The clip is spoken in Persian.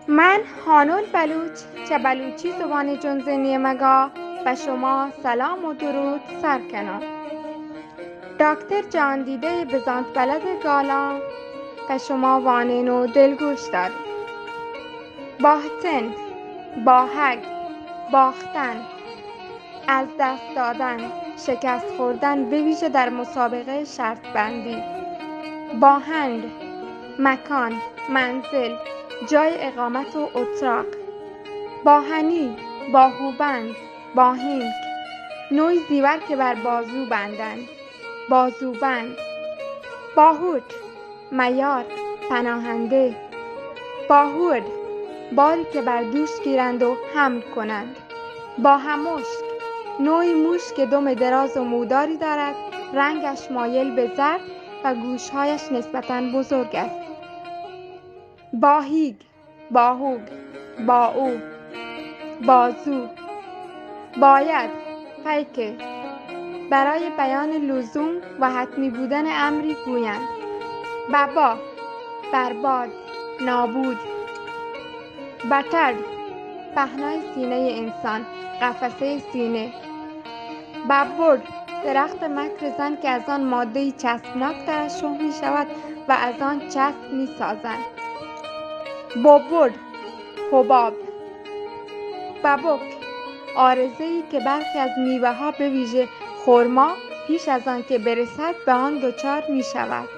من هانول بلوچ چه بلوچی زبان جنزنی مگا به شما سلام و درود سرکنم. دکتر جان دیده بزانت بلد گالا که شما وانین و دلگوش دارید. باختن، باهگ، باختن، از دست دادن، شکست خوردن به ویژه در مسابقه شرط بندی. باهنگ، مکان، منزل، جای اقامت و اتراق. باهنی، باهوبند، باهینگ، نوعی زیور که بر بازو بندند. بازوبند. باهوت، معیار، پناهنده. باهود، باری که بر دوش گیرند و حمل کنند. باهمشک، نوعی موش که دم دراز و موداری دارد، رنگش مایل به زرد و گوشهایش نسبتاً بزرگ است. باهیگ، باهوگ، باو، بازو. باید، پیک، برای بیان لزوم و حتمی بودن امری گویند. ببا، برباد، نابود. بطر، پهنای سینه انسان، قفسه سینه. ببرد، درخت مکر زن که از آن ماده‌ای چسبناک ترشح می شود و از آن چسب می سازند. ببرد، حباب. ببک، عارضه‌ای که برخی از میوه‌ها به ویژه خرما پیش از آن که برسد به آن دچار می شود.